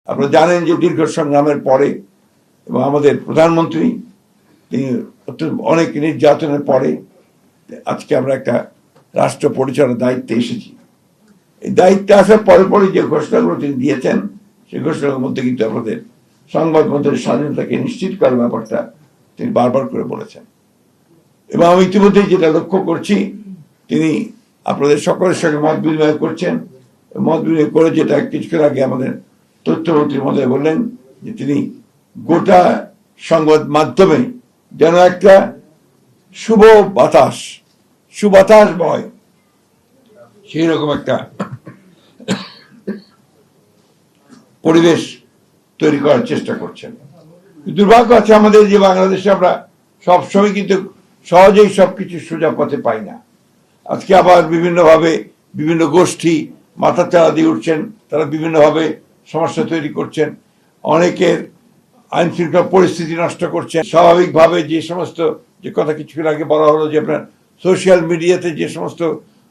আপনারা জানেন যে দীর্ঘ সংগ্রামের পরে এবং আমাদের প্রধানমন্ত্রী তিনি অনেক নির্যাতনের পরে আজকে আমরা একটা রাষ্ট্র পরিচালনার দায়িত্বে এসেছি। এই দায়িত্বে আসার পরে পরে যে ঘোষণাগুলো তিনি দিয়েছেন সেই ঘোষণার মধ্যে কিন্তু আমাদের সংবাদ মাধ্যমের স্বাধীনতাকে নিশ্চিত করার ব্যাপারটা তিনি বারবার করে বলেছেন। এবং আমি ইতিমধ্যে যেটা লক্ষ্য করছি তিনি আপনাদের সকলের সঙ্গে মত বিনিময় করছেন। মত বিনিময় করে যেটা কিছুক্ষণ আগে আমাদের তথ্যমন্ত্রী মহোদয় বললেন যে তিনি গোটা সংবাদ মাধ্যমে যেন একটা সুবাতাস বয় সেই রকম একটা পরিবেশ তৈরি করার চেষ্টা করছেন। দুর্ভাগ্য আছে আমাদের যে বাংলাদেশে আমরা সবসময় কিন্তু সহজেই সবকিছু সোজা পথে পাই না। আজকে আবার বিভিন্নভাবে বিভিন্ন গোষ্ঠী মাথা চাড়া দিয়ে উঠছেন, তারা বিভিন্নভাবে সমস্যা তৈরি করছেন, অনেকের আইন শৃঙ্খলা পরিস্থিতি নষ্ট করছেন। স্বাভাবিকভাবে যে সমস্ত যে কথা কিছুক্ষণ আগে বলা হলো যে আপনার সোশ্যাল মিডিয়াতে যে সমস্ত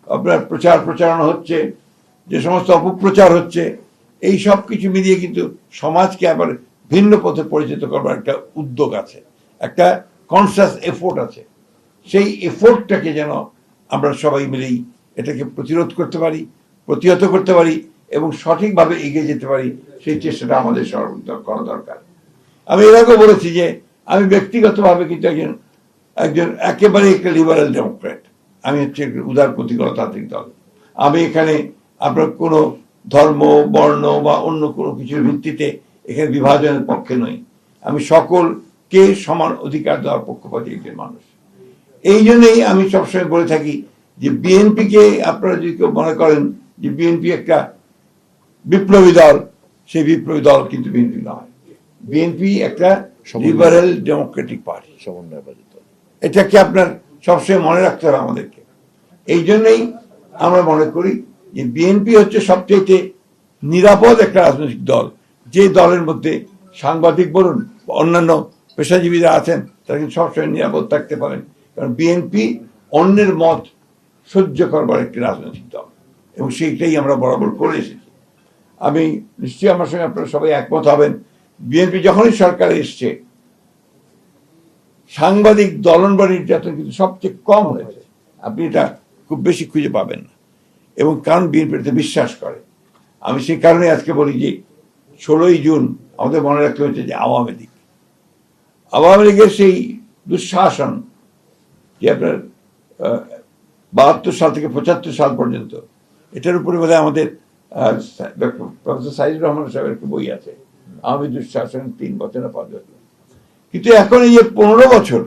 আপনার প্রচারণা হচ্ছে, যে সমস্ত অপপ্রচার হচ্ছে, এই সব কিছু মিলিয়ে কিন্তু সমাজকে আবার ভিন্ন পথে পরিচিত করবার একটা উদ্যোগ আছে, একটা কনসাস এফোর্ট আছে। সেই এফোর্টটাকে যেন আমরা সবাই মিলেই এটাকে প্রতিরোধ করতে পারি, প্রতিহত করতে পারি এবং সঠিকভাবে এগিয়ে যেতে পারি, সেই চেষ্টাটা আমাদের সর্বদা করা দরকার। আমি এর আগেও বলেছি যে আমি ব্যক্তিগতভাবে কিন্তু একজন একেবারে একটা লিবারেল ডেমোক্র্যাট। আমি হচ্ছে উদারপন্থী গণতান্ত্রিক দল। আমি এখানে আপনার কোনো ধর্ম, বর্ণ বা অন্য কোনো কিছুর ভিত্তিতে এখানে বিভাজনের পক্ষে নই। আমি সকলকে সমান অধিকার দেওয়ার পক্ষপাতী একজন মানুষ। এই জন্যই আমি সবসময় বলে থাকি যে বিএনপিকে আপনারা যদি কেউ মনে করেন যে বিএনপি একটা বিপ্লবী দল, সেই বিপ্লবী দল কিন্তু বিএনপি নয়। বিএনপি একটা লিবারেল ডেমোক্রেটিক পার্টি, সমন্বয়বাদী দল। এটাকে আপনার সবসময় মনে রাখতে হবে আমাদেরকে। এই জন্যই আমরা মনে করি যে বিএনপি হচ্ছে সবচেয়ে নিরাপদ একটা রাজনৈতিক দল, যে দলের মধ্যে সাংবাদিক বলুন অন্যান্য পেশাজীবীরা আছেন তারা কিন্তু সবসময় নিরাপদ থাকতে পারেন। কারণ বিএনপি অন্যের মত সহ্য করবার একটি রাজনৈতিক দল এবং সেইটাই আমরা বরাবর করে এসেছি। আমি নিশ্চয়ই আমার সঙ্গে আপনারা সবাই একমত হবেন, বিএনপি যখনই সরকারে এসছে সাংবাদিক দলন বা নির্যাতন কিন্তু সবচেয়ে কম হয়েছে। আপনি এটা খুব বেশি খুঁজে পাবেন না এবং কারণ বিএনপি এতে বিশ্বাস করে। আমি সেই কারণে আজকে বলি যে 16ই জুন আমাদের মনে রাখতে হচ্ছে যে আওয়ামী লীগের সেই দুঃশাসন যে আপনার 72 সাল থেকে 75 সাল পর্যন্ত, এটার উপরে বোধ হয় আমাদের প্রফেসর সাইদুর রহমান সাহেবের একটা বই আছে, আওয়ামী দুঃশাসন 3 বছর না 5 বছর। কিন্তু এখন এই যে 15 বছর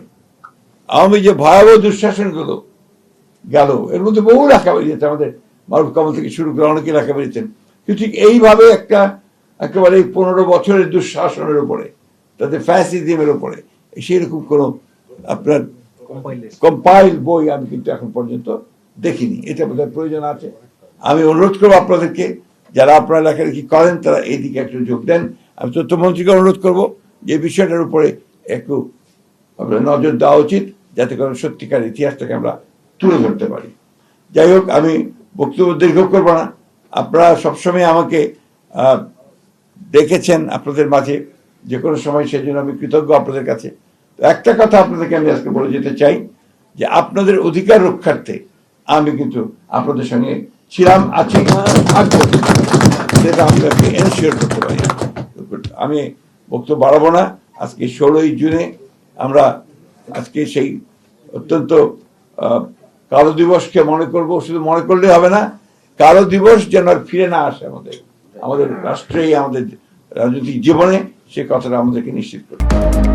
আওয়ামী যে ভয়াবহ দুঃশাসন গুলো গেল, এর মধ্যে বহু এলাকা বেরিয়েছে, আমাদের মারুফ কামাল থেকে শুরু করে অনেকে এলাকা বেরিয়েছেন। কিন্তু ঠিক এইভাবে একেবারে 15 বছরের দুঃশাসনের উপরে, তাদের ফ্যাসিজমের উপরে সেরকম কোনো আপনার কম্পাইল বই আমি কিন্তু এখন পর্যন্ত দেখিনি। এটা বোধহয় প্রয়োজন আছে। আমি অনুরোধ করবো আপনাদেরকে, যারা আপনারা লেখালেখি করেন তারা এইদিকে একটু যোগ দেন। আমি তথ্যমন্ত্রীকে অনুরোধ করবো যে বিষয়টার উপরে একটু আপনার নজর দেওয়া উচিত, যাতে করে সত্যিকার ইতিহাসটাকে আমরা তুলে ধরতে পারি। যাই হোক, আমি বক্তব্য দীর্ঘ করবো না। আপনারা সবসময় আমাকে দেখেছেন আপনাদের মাঝে যে কোনো সময়, সেই জন্য আমি কৃতজ্ঞ আপনাদের কাছে। তো একটা কথা আপনাদেরকে আমি আজকে বলে যেতে চাই যে আপনাদের অধিকার রক্ষার্থে আমি কিন্তু আপনাদের সঙ্গে ছিলাম, আছি, থাকবো, সেটা আপনাকে এনশিওর করতে পারি। আমি বক্তব্য বাড়াবো না। আজকে 16ই জুনে আমরা আজকে সেই অত্যন্ত কালো দিবসকে মনে করব। শুধু মনে করলে হবে না, কালো দিবস যেন আর ফিরে না আসে আমাদের রাষ্ট্রে, আমাদের রাজনৈতিক জীবনে, সে কথাটা আমাদেরকে নিশ্চিত করতে হবে।